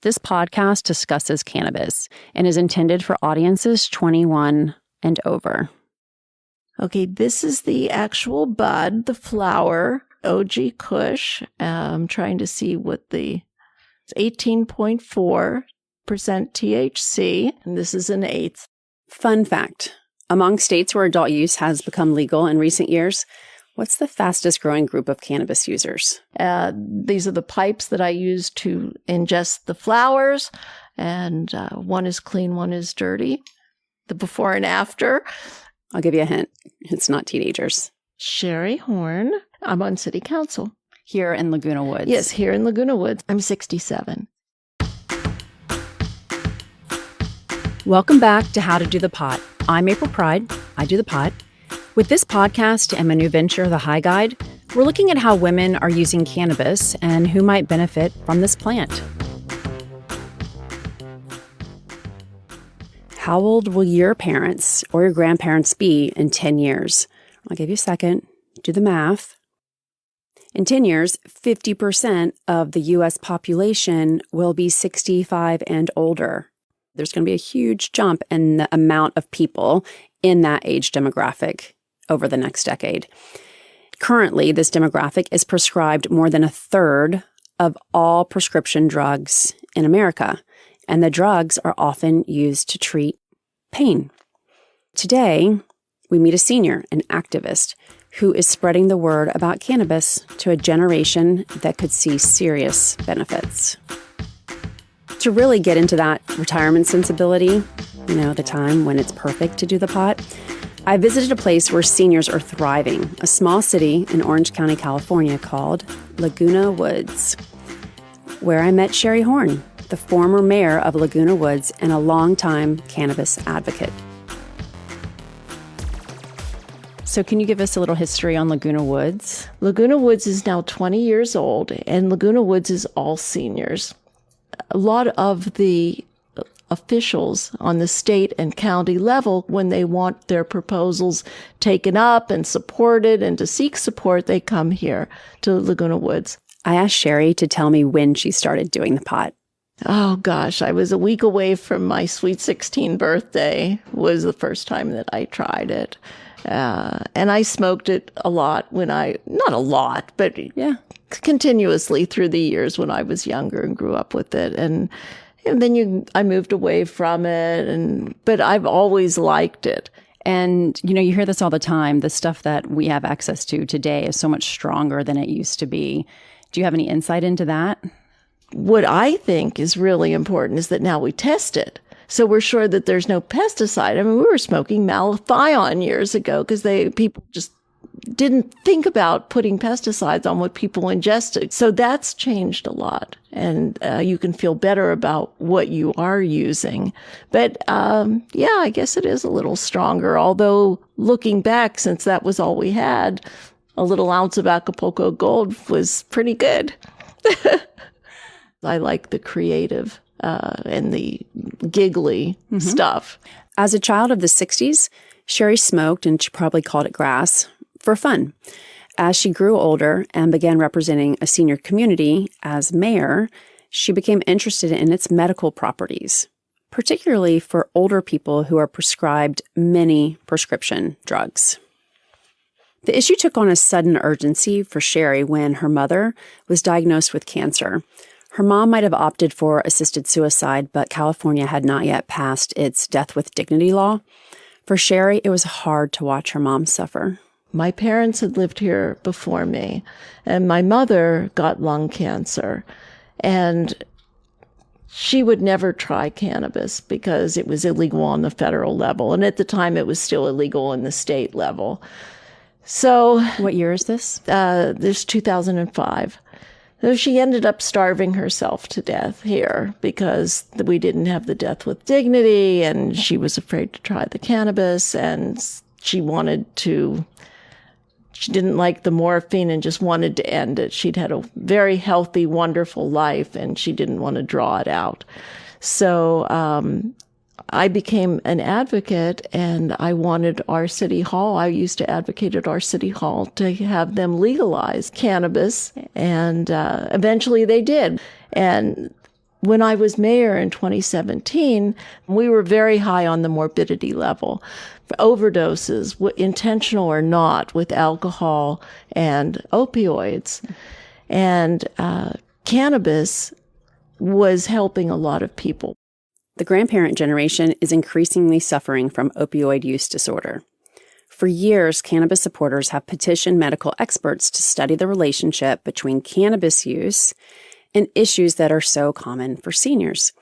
This podcast discusses cannabis and is intended for audiences 21 and over. Okay, this is the actual bud, the flower, OG Kush. I'm trying to see what it's 18.4% THC, and this is an eighth. Fun fact, among states where adult use has become legal in recent years, what's the fastest growing group of cannabis users? These are the pipes that I use to ingest the flowers, and one is clean, one is dirty. The before and after. I'll give you a hint. It's not teenagers. Shari Horne. I'm on city council. Here in Laguna Woods. Yes, here in Laguna Woods. I'm 67. Welcome back to How to Do the Pot. I'm April Pride. I do the pot. With this podcast and my new venture, The High Guide, we're looking at how women are using cannabis and who might benefit from this plant. How old will your parents or your grandparents be in 10 years? I'll give you a second. Do the math. In 10 years, 50% of the U.S. population will be 65 and older. There's going to be a huge jump in the amount of people in that age demographic over the next decade. Currently, this demographic is prescribed more than a third of all prescription drugs in America, and the drugs are often used to treat pain. Today, we meet a senior, an activist, who is spreading the word about cannabis to a generation that could see serious benefits. To really get into that retirement sensibility, the time when it's perfect to do the pot, I visited a place where seniors are thriving, a small city in Orange County, California called Laguna Woods, where I met Shari Horne, the former mayor of Laguna Woods and a longtime cannabis advocate. So can you give us a little history on Laguna Woods? Laguna Woods is now 20 years old, and Laguna Woods is all seniors. A lot of the officials on the state and county level, when they want their proposals taken up and supported and to seek support, they come here to Laguna Woods. I asked Shari to tell me when she started doing the pot. Oh, gosh, I was a week away from my sweet 16 birthday was the first time that I tried it. And I smoked it a lot not a lot, but continuously through the years when I was younger and grew up with it. And then I moved away from it, but I've always liked it. And, you hear this all the time. The stuff that we have access to today is so much stronger than it used to be. Do you have any insight into that? What I think is really important is that now we test it. So we're sure that there's no pesticide. I mean, we were smoking malathion years ago because people just didn't think about putting pesticides on what people ingested. So that's changed a lot. And you can feel better about what you are using. But I guess it is a little stronger. Although looking back, since that was all we had, a little ounce of Acapulco Gold was pretty good. I like the creative and the giggly stuff. As a child of the 60s, Shari smoked, and she probably called it grass, for fun. As she grew older and began representing a senior community as mayor, she became interested in its medical properties, particularly for older people who are prescribed many prescription drugs. The issue took on a sudden urgency for Shari when her mother was diagnosed with cancer. Her mom might have opted for assisted suicide, but California had not yet passed its death with dignity law. For Shari, it was hard to watch her mom suffer. My parents had lived here before me, and my mother got lung cancer, and she would never try cannabis because it was illegal on the federal level, and at the time it was still illegal in the state level. So, what year is this? This 2005. So she ended up starving herself to death here because we didn't have the death with dignity, and she was afraid to try the cannabis, and she didn't like the morphine and just wanted to end it. She'd had a very healthy, wonderful life, and she didn't want to draw it out. So I became an advocate, and I wanted our city hall. I used to advocate at our city hall to have them legalize cannabis, and eventually they did. And When I was mayor in 2017, we were very high on the morbidity level. Overdoses, intentional or not, with alcohol and opioids. And cannabis was helping a lot of people. The grandparent generation is increasingly suffering from opioid use disorder. For years, cannabis supporters have petitioned medical experts to study the relationship between cannabis use and issues that are so common for seniors.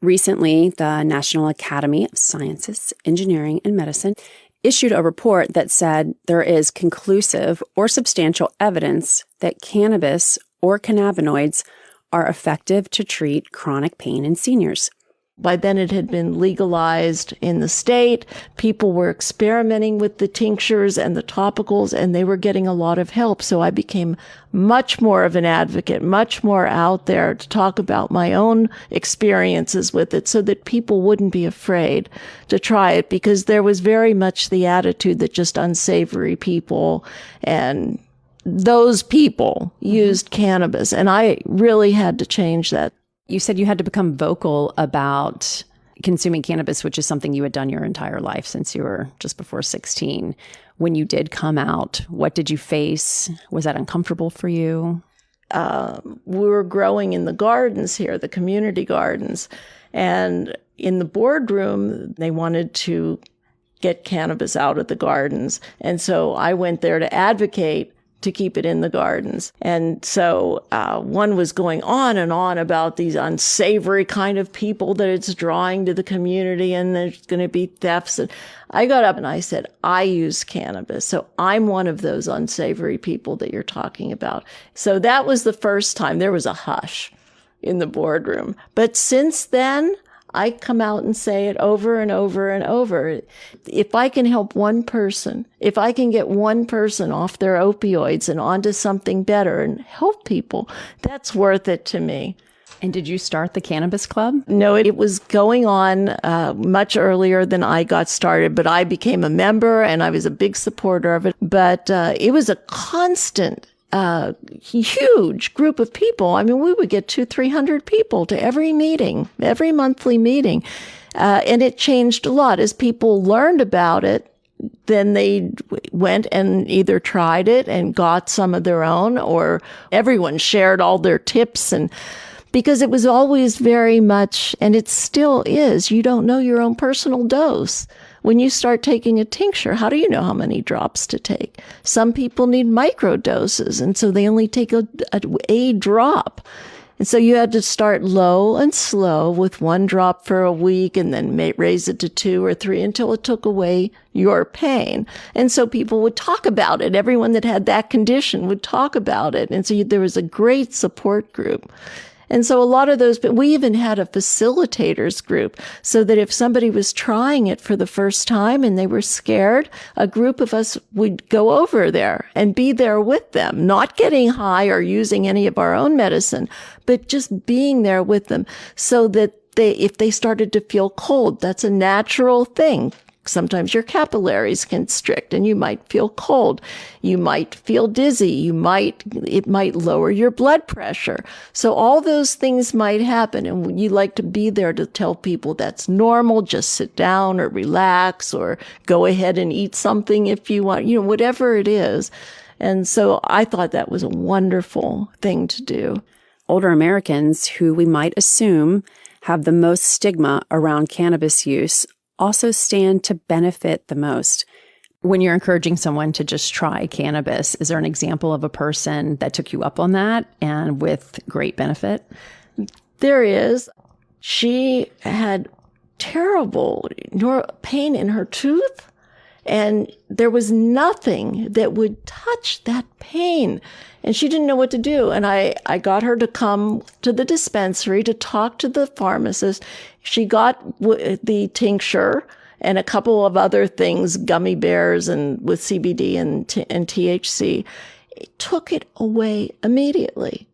Recently, the National Academy of Sciences, Engineering, and Medicine issued a report that said there is conclusive or substantial evidence that cannabis or cannabinoids are effective to treat chronic pain in seniors. By then it had been legalized in the state. People were experimenting with the tinctures and the topicals, and they were getting a lot of help. So I became much more of an advocate, much more out there to talk about my own experiences with it so that people wouldn't be afraid to try it, because there was very much the attitude that just unsavory people and those people used cannabis. And I really had to change that. You said you had to become vocal about consuming cannabis, which is something you had done your entire life since you were just before 16. When you did come out, what did you face? Was that uncomfortable for you? We were growing in the gardens here, the community gardens. And in the boardroom, they wanted to get cannabis out of the gardens. And so I went there to advocate to keep it in the gardens. And so one was going on and on about these unsavory kind of people that it's drawing to the community, and there's going to be thefts. And I got up and I said, I use cannabis, so I'm one of those unsavory people that you're talking about. So that was the first time there was a hush in the boardroom. But since then, I come out and say it over and over and over. If I can help one person, if I can get one person off their opioids and onto something better and help people, that's worth it to me. And did you start the Cannabis Club? No, it was going on much earlier than I got started, but I became a member and I was a big supporter of it. But it was a constant huge group of people. I mean, we would get 200-300 people to every meeting, every monthly meeting. And it changed a lot. As people learned about it, then they went and either tried it and got some of their own, or everyone shared all their tips. And because it was always very much, and it still is, you don't know your own personal dose. When you start taking a tincture, how do you know how many drops to take? Some people need micro doses, and so they only take a drop. And so you had to start low and slow with 1 drop for a week, and then raise it to 2 or 3 until it took away your pain. And so people would talk about it. Everyone that had that condition would talk about it. And so there was a great support group. And so a lot of those, but we even had a facilitators group, so that if somebody was trying it for the first time and they were scared, a group of us would go over there and be there with them, not getting high or using any of our own medicine, but just being there with them, so that if they started to feel cold, that's a natural thing. Sometimes your capillaries constrict and you might feel cold. You might feel dizzy. It might lower your blood pressure. So all those things might happen. And you like to be there to tell people that's normal. Just sit down or relax or go ahead and eat something if you want, whatever it is. And so I thought that was a wonderful thing to do. Older Americans, who we might assume have the most stigma around cannabis use, also stand to benefit the most. When you're encouraging someone to just try cannabis, is there an example of a person that took you up on that and with great benefit? There is. She had terrible pain in her tooth, and there was nothing that would touch that pain. And she didn't know what to do. And I got her to come to the dispensary to talk to the pharmacist. She got the tincture and a couple of other things, gummy bears and with CBD and THC. It took it away immediately.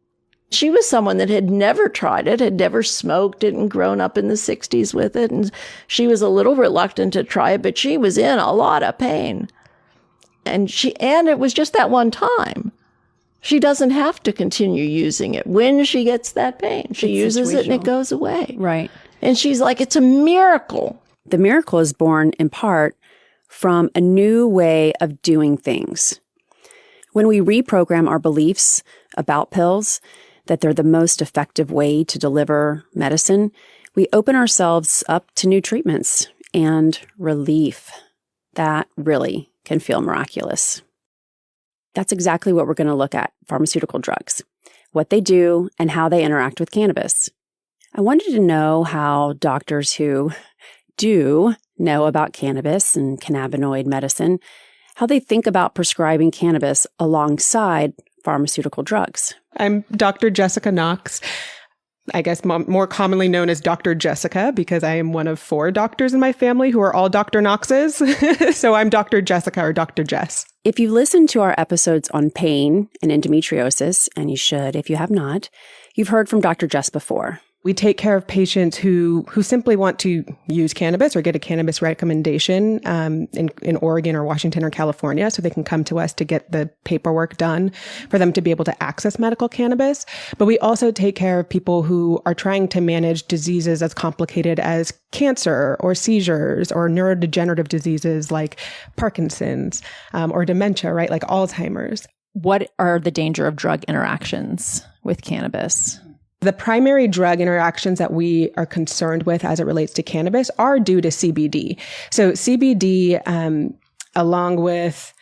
She was someone that had never tried it, had never smoked it, and grown up in the 60s with it. And she was a little reluctant to try it, but she was in a lot of pain. And it was just that one time. She doesn't have to continue using it. When she gets that pain, she uses it and it goes away. Right. And she's like, it's a miracle. The miracle is born in part from a new way of doing things. When we reprogram our beliefs about pills, that they're the most effective way to deliver medicine, we open ourselves up to new treatments and relief that really can feel miraculous. That's exactly what we're going to look at, pharmaceutical drugs, what they do and how they interact with cannabis. I wanted to know how doctors who do know about cannabis and cannabinoid medicine, how they think about prescribing cannabis alongside pharmaceutical drugs. I'm Dr. Jessica Knox, I guess more commonly known as Dr. Jessica, because I am one of 4 doctors in my family who are all Dr. Knoxes. So I'm Dr. Jessica or Dr. Jess. If you've listened to our episodes on pain and endometriosis, and you should if you have not, you've heard from Dr. Jess before. We take care of patients who simply want to use cannabis or get a cannabis recommendation in Oregon or Washington or California, so they can come to us to get the paperwork done for them to be able to access medical cannabis. But we also take care of people who are trying to manage diseases as complicated as cancer or seizures or neurodegenerative diseases like Parkinson's or dementia, right? Like Alzheimer's. What are the danger of drug interactions with cannabis? The primary drug interactions that we are concerned with as it relates to cannabis are due to CBD. So CBD, along with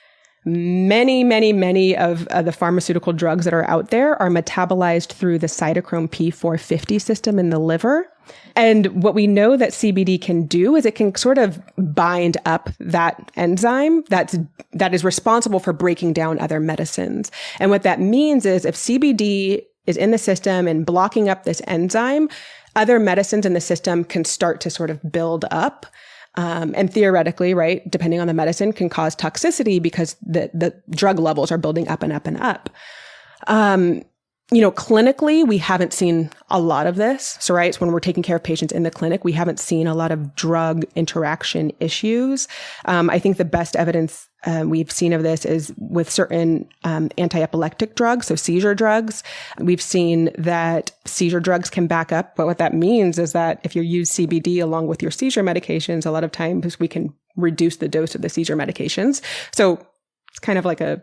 many of the pharmaceutical drugs that are out there, are metabolized through the cytochrome P450 system in the liver. And what we know that CBD can do is it can sort of bind up that enzyme that is responsible for breaking down other medicines. And what that means is if CBD is in the system and blocking up this enzyme, other medicines in the system can start to sort of build up. And theoretically, right, depending on the medicine, can cause toxicity because the drug levels are building up and up and up. Clinically, we haven't seen a lot of this. So, right, so when we're taking care of patients in the clinic, we haven't seen a lot of drug interaction issues. I think the best evidence we've seen of this is with certain anti-epileptic drugs, so seizure drugs. We've seen that seizure drugs can back up, but what that means is that if you use CBD along with your seizure medications, a lot of times we can reduce the dose of the seizure medications. So it's kind of like a,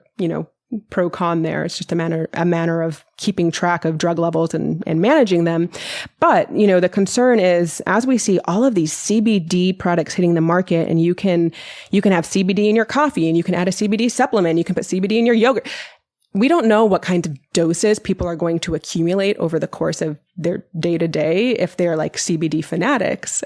pro-con there. It's just a manner of keeping track of drug levels and managing them. But, the concern is as we see all of these CBD products hitting the market, and you can have CBD in your coffee and you can add a CBD supplement, you can put CBD in your yogurt. We don't know what kinds of doses people are going to accumulate over the course of their day to day if they're like CBD fanatics.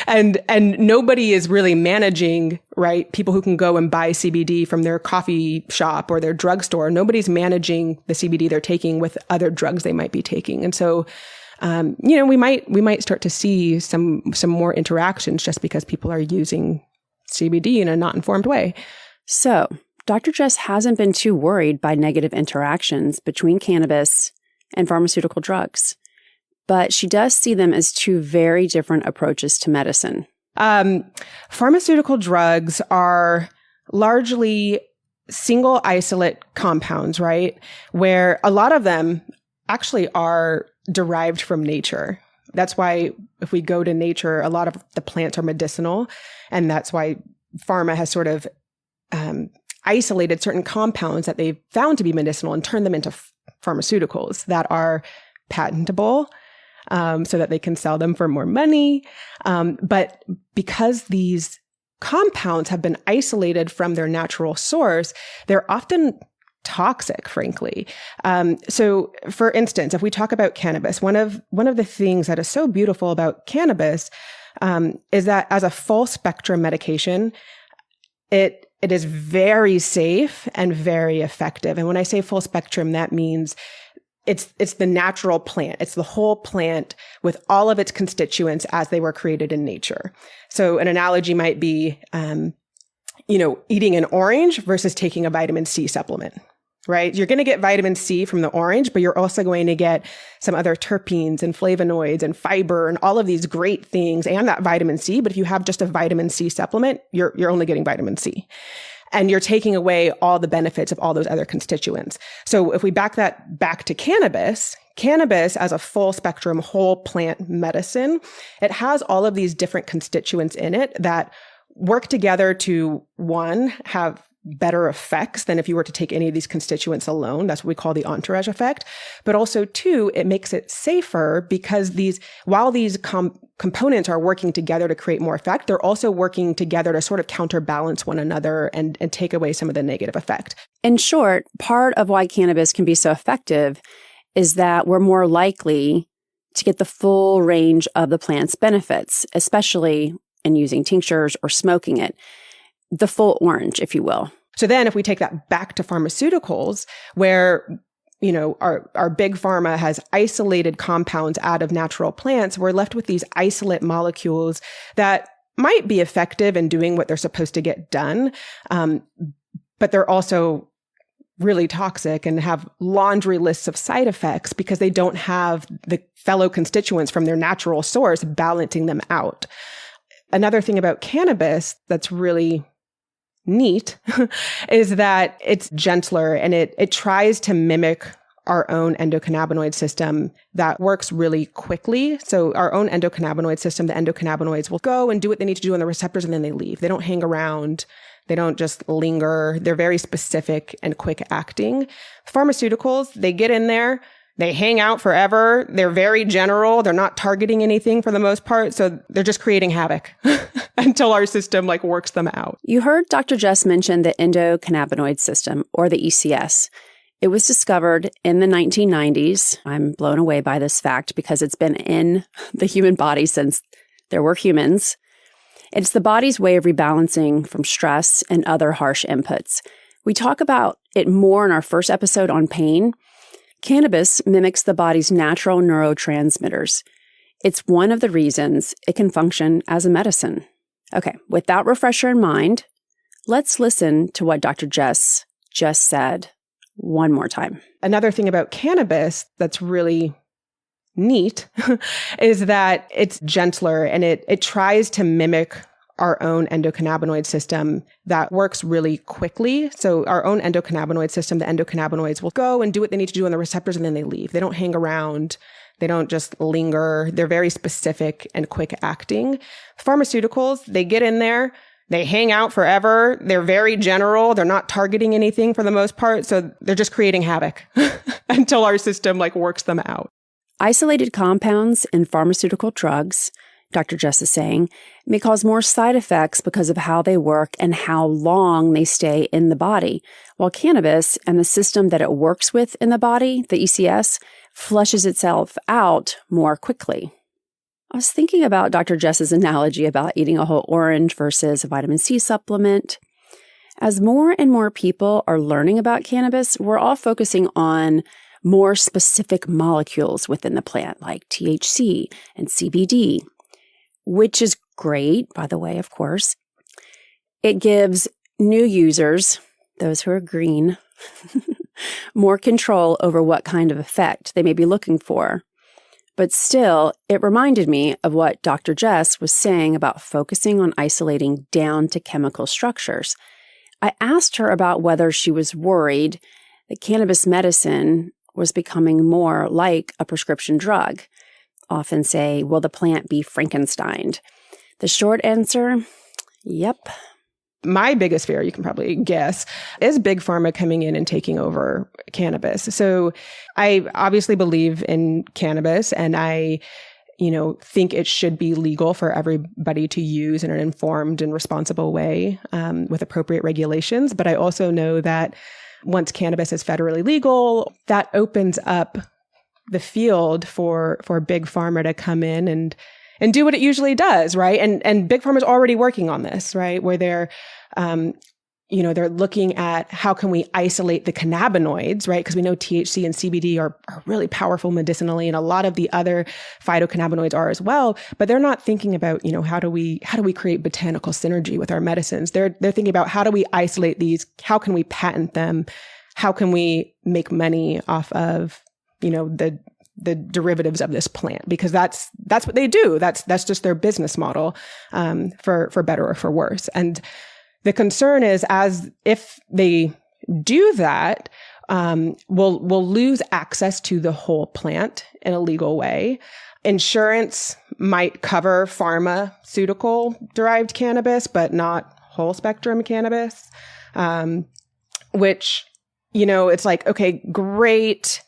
And nobody is really managing, right? People who can go and buy CBD from their coffee shop or their drugstore. Nobody's managing the CBD they're taking with other drugs they might be taking. And so, we might start to see some more interactions just because people are using CBD in a not informed way. So, Dr. Jess hasn't been too worried by negative interactions between cannabis and pharmaceutical drugs, but she does see them as 2 very different approaches to medicine. Pharmaceutical drugs are largely single isolate compounds, right? Where a lot of them actually are derived from nature. That's why if we go to nature, a lot of the plants are medicinal. And that's why pharma has sort of isolated certain compounds that they've found to be medicinal and turned them into pharmaceuticals that are patentable, so that they can sell them for more money. But because these compounds have been isolated from their natural source, they're often toxic, frankly. So for instance, if we talk about cannabis, one of the things that is so beautiful about cannabis is that as a full spectrum medication, it is very safe and very effective. And when I say full spectrum, that means it's the natural plant. It's the whole plant with all of its constituents as they were created in nature. So an analogy might be, eating an orange versus taking a vitamin C supplement, right? You're going to get vitamin C from the orange, but you're also going to get some other terpenes and flavonoids and fiber and all of these great things and that vitamin C. But if you have just a vitamin C supplement, you're only getting vitamin C. and you're taking away all the benefits of all those other constituents. So if we back that back to cannabis as a full spectrum, whole plant medicine, it has all of these different constituents in it that work together to, one, have better effects than if you were to take any of these constituents alone. That's what we call the entourage effect. But also, two, it makes it safer because while these components are working together to create more effect, they're also working together to sort of counterbalance one another and take away some of the negative effect. In short, part of why cannabis can be so effective is that we're more likely to get the full range of the plant's benefits, especially in using tinctures or smoking it. The full orange, if you will. So then if we take that back to pharmaceuticals, where, our big pharma has isolated compounds out of natural plants, we're left with these isolate molecules that might be effective in doing what they're supposed to get done. But they're also really toxic and have laundry lists of side effects because they don't have the fellow constituents from their natural source balancing them out. Another thing about cannabis that's really neat is that it's gentler and it tries to mimic our own endocannabinoid system that works really quickly. So our own endocannabinoid system, the endocannabinoids will go and do what they need to do on the receptors and then they leave. They don't hang around. They don't just linger. They're very specific and quick acting. Pharmaceuticals, they get in there. They hang out forever. They're very general. They're not targeting anything for the most part. So they're just creating havoc until our system works them out. You heard Dr. Jess mention the endocannabinoid system, or the ECS. It was discovered in the 1990s. I'm blown away by this fact because it's been in the human body since there were humans. It's the body's way of rebalancing from stress and other harsh inputs. We talk about it more in our first episode on pain. Cannabis mimics the body's natural neurotransmitters. It's one of the reasons it can function as a medicine. Okay, with that refresher in mind, let's listen to what Dr. Jess just said one more time. Another thing about cannabis that's really neat is that it's gentler and it tries to mimic our own endocannabinoid system that works really quickly. So our own endocannabinoid system, the endocannabinoids will go and do what they need to do on the receptors and then they leave. They don't hang around. They don't just linger. They're very specific and quick acting. Pharmaceuticals, they get in there. They hang out forever. They're very general. They're not targeting anything for the most part. So they're just creating havoc until our system works them out. Isolated compounds in pharmaceutical drugs, Dr. Jess is saying, may cause more side effects because of how they work and how long they stay in the body, while cannabis and the system that it works with in the body, the ECS, flushes itself out more quickly. I was thinking about Dr. Jess's analogy about eating a whole orange versus a vitamin C supplement. As more and more people are learning about cannabis, we're all focusing on more specific molecules within the plant, like THC and CBD, which is great, by the way, of course. It gives new users, those who are green, more control over what kind of effect they may be looking for. But still, it reminded me of what Dr. Jess was saying about focusing on isolating down to chemical structures. I asked her about whether she was worried that cannabis medicine was becoming more like a prescription drug. Often say, will the plant be Frankensteined? The short answer, yep. My biggest fear, you can probably guess, is big pharma coming in and taking over cannabis. So I obviously believe in cannabis and I, think it should be legal for everybody to use in an informed and responsible way with appropriate regulations. But I also know that once cannabis is federally legal, that opens up the field for big pharma to come in and do what it usually does, right? And big pharma is already working on this, right? Where they're looking at how can we isolate the cannabinoids, right? Because we know THC and CBD are really powerful medicinally, and a lot of the other phytocannabinoids are as well. But they're not thinking about, how do we create botanical synergy with our medicines? They're thinking about how do we isolate these? How can we patent them? How can we make money off of the derivatives of this plant, because that's what they do. That's just their business model, for better or for worse. And The concern is if they do that, we'll lose access to the whole plant in a legal way. Insurance might cover pharmaceutical derived cannabis, but not whole spectrum cannabis, which, it's like, okay, great.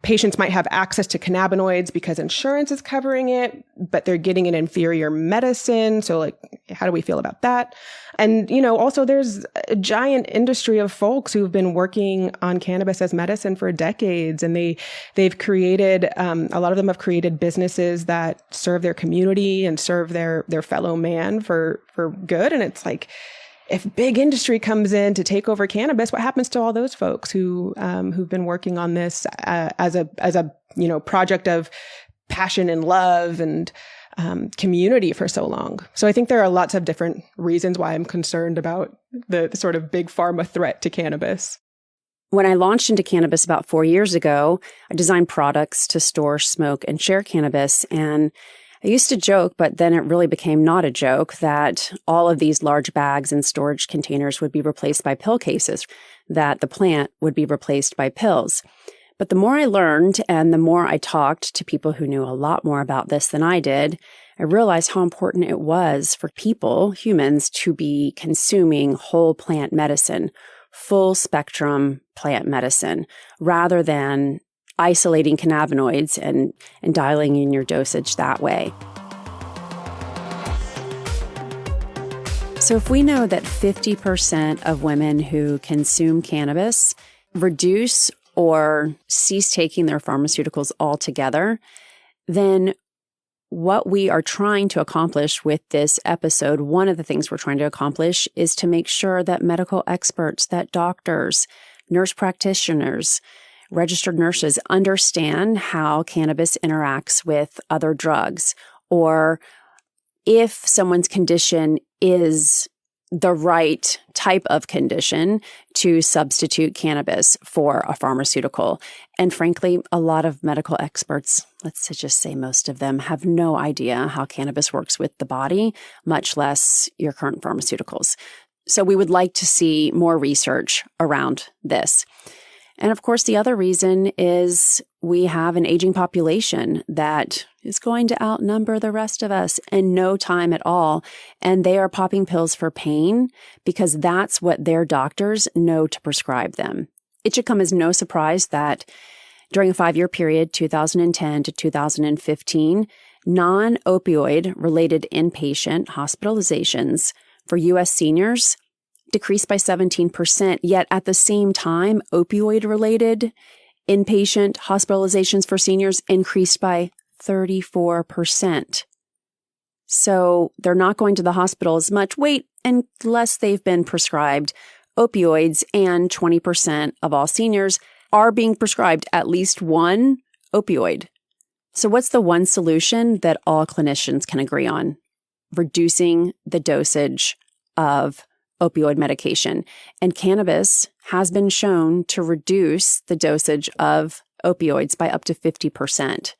Patients might have access to cannabinoids because insurance is covering it, but they're getting an inferior medicine. So like, how do we feel about that? And, also there's a giant industry of folks who've been working on cannabis as medicine for decades. And they've created, a lot of them have created businesses that serve their community and serve their fellow man for good. And it's like, if big industry comes in to take over cannabis, what happens to all those folks who've been working on this as a project of passion and love and community for so long? So I think there are lots of different reasons why I'm concerned about the sort of big pharma threat to cannabis. When I launched into cannabis about 4 years ago, I designed products to store, smoke, and share cannabis. And I used to joke, but then it really became not a joke, that all of these large bags and storage containers would be replaced by pill cases, that the plant would be replaced by pills. But the more I learned and the more I talked to people who knew a lot more about this than I did, I realized how important it was for people, humans, to be consuming whole plant medicine, full spectrum plant medicine, rather than isolating cannabinoids and dialing in your dosage that way. So if we know that 50% of women who consume cannabis reduce or cease taking their pharmaceuticals altogether, then what we are trying to accomplish with this episode, one of the things we're trying to accomplish is to make sure that medical experts, that doctors, nurse practitioners, registered nurses understand how cannabis interacts with other drugs, or if someone's condition is the right type of condition to substitute cannabis for a pharmaceutical. And frankly, a lot of medical experts, let's just say most of them, have no idea how cannabis works with the body, much less your current pharmaceuticals. So we would like to see more research around this. And of course, the other reason is we have an aging population that is going to outnumber the rest of us in no time at all. And they are popping pills for pain because that's what their doctors know to prescribe them. It should come as no surprise that during a 5-year period, 2010 to 2015, non-opioid related inpatient hospitalizations for U.S. seniors decreased by 17%, yet at the same time, opioid-related inpatient hospitalizations for seniors increased by 34%. So they're not going to the hospital as much, unless they've been prescribed opioids, and 20% of all seniors are being prescribed at least one opioid. So what's the one solution that all clinicians can agree on? Reducing the dosage of opioid medication. And cannabis has been shown to reduce the dosage of opioids by up to 50%.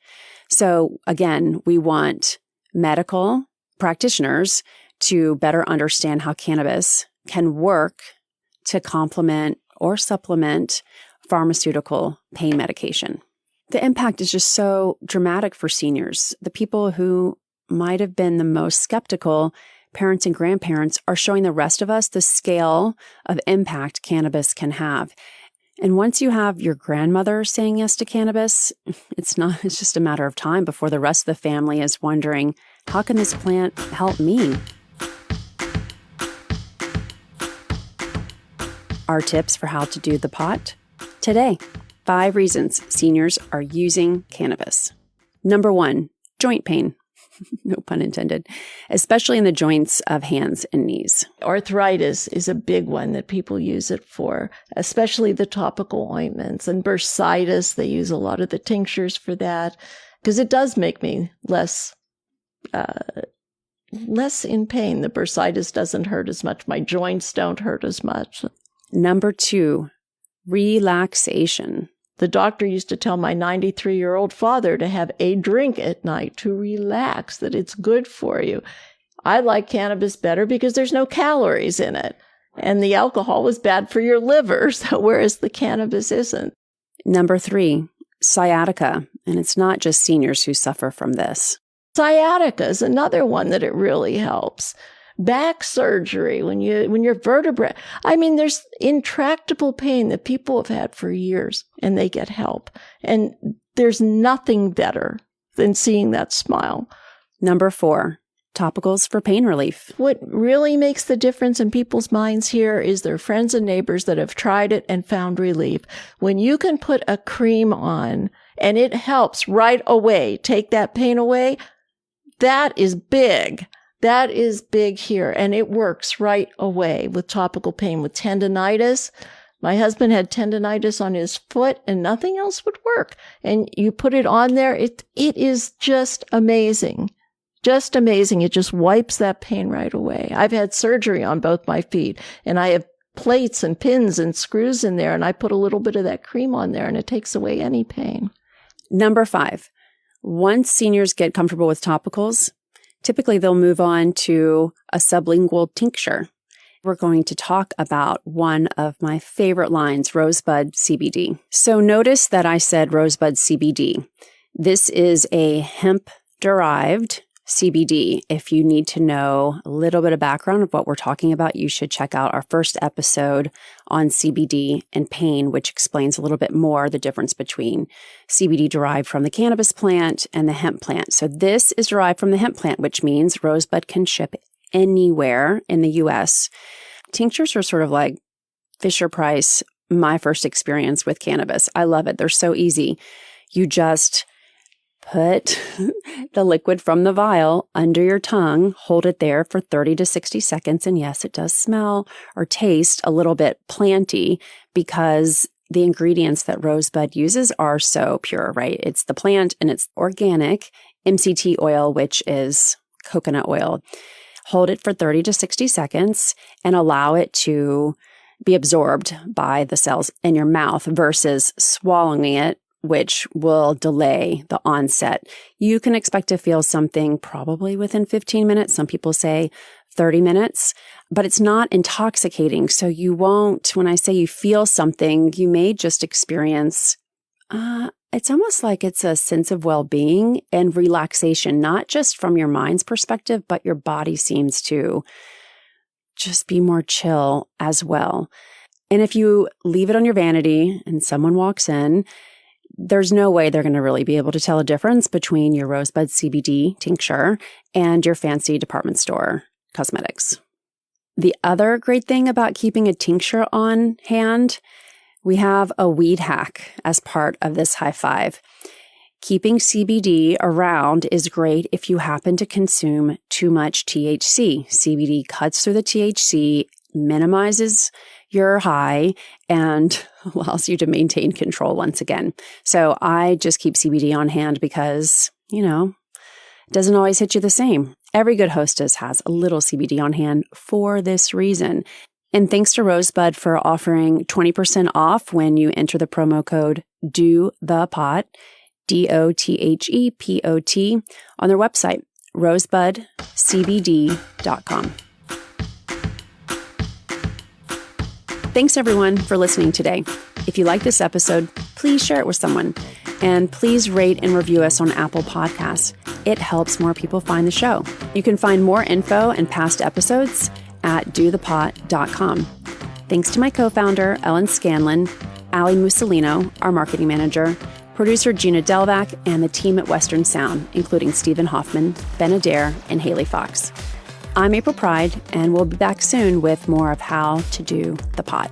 So again, we want medical practitioners to better understand how cannabis can work to complement or supplement pharmaceutical pain medication. The impact is just so dramatic for seniors. The people who might have been the most skeptical, parents and grandparents, are showing the rest of us the scale of impact cannabis can have. And once you have your grandmother saying yes to cannabis, it's just a matter of time before the rest of the family is wondering, how can this plant help me? Our tips for how to do the pot today. 5 reasons seniors are using cannabis. Number 1, joint pain. No pun intended, especially in the joints of hands and knees. Arthritis is a big one that people use it for, especially the topical ointments. And bursitis, they use a lot of the tinctures for that, because it does make me less in pain. The bursitis doesn't hurt as much. My joints don't hurt as much. Number 2, relaxation. The doctor used to tell my 93-year-old father to have a drink at night to relax, that it's good for you. I like cannabis better because there's no calories in it. And the alcohol was bad for your liver, so whereas the cannabis isn't. Number 3, sciatica. And it's not just seniors who suffer from this. Sciatica is another one that it really helps. Back surgery, when your vertebrae, there's intractable pain that people have had for years and they get help. And there's nothing better than seeing that smile. Number 4, topicals for pain relief. What really makes the difference in people's minds here is their friends and neighbors that have tried it and found relief. When you can put a cream on and it helps right away, take that pain away, that is big. That is big here, and it works right away with topical pain. With tendinitis, my husband had tendinitis on his foot, and nothing else would work. And you put it on there, it is just amazing. Just amazing. It just wipes that pain right away. I've had surgery on both my feet, and I have plates and pins and screws in there, and I put a little bit of that cream on there, and it takes away any pain. Number 5, once seniors get comfortable with topicals, typically they'll move on to a sublingual tincture. We're going to talk about one of my favorite lines, Rosebud CBD. So notice that I said Rosebud CBD. This is a hemp-derived CBD. If you need to know a little bit of background of what we're talking about, you should check out our first episode on CBD and pain, which explains a little bit more the difference between CBD derived from the cannabis plant and the hemp plant. So this is derived from the hemp plant, which means Rosebud can ship anywhere in the U.S. Tinctures are sort of like Fisher-Price, my first experience with cannabis. I love it. They're so easy. You just put the liquid from the vial under your tongue, hold it there for 30 to 60 seconds. And yes, it does smell or taste a little bit planty because the ingredients that Rosebud uses are so pure, right? It's the plant and it's organic MCT oil, which is coconut oil. Hold it for 30 to 60 seconds and allow it to be absorbed by the cells in your mouth versus swallowing it, which will delay the onset. You can expect to feel something probably within 15 minutes. Some people say 30 minutes, but it's not intoxicating. So you won't, when I say you feel something, you may just experience, it's almost like it's a sense of well-being and relaxation, not just from your mind's perspective, but your body seems to just be more chill as well. And if you leave it on your vanity and someone walks in, there's no way they're going to really be able to tell a difference between your Rosebud CBD tincture and your fancy department store cosmetics. The other great thing about keeping a tincture on hand, we have a weed hack as part of this high five. Keeping CBD around is great if you happen to consume too much THC. CBD cuts through the THC, minimizes your high, and allows you to maintain control once again. So I just keep CBD on hand because, it doesn't always hit you the same. Every good hostess has a little CBD on hand for this reason. And thanks to Rosebud for offering 20% off when you enter the promo code DOTHEPOT, DOTHEPOT, on their website, rosebudcbd.com. Thanks everyone for listening today. If you like this episode, please share it with someone. And please rate and review us on Apple Podcasts. It helps more people find the show. You can find more info and past episodes at dothepot.com. Thanks to my co-founder, Ellen Scanlon, Ali Mussolino, our marketing manager, producer Gina Delvac, and the team at Western Sound, including Stephen Hoffman, Ben Adair, and Haley Fox. I'm April Pride, and we'll be back soon with more of how to do the pot.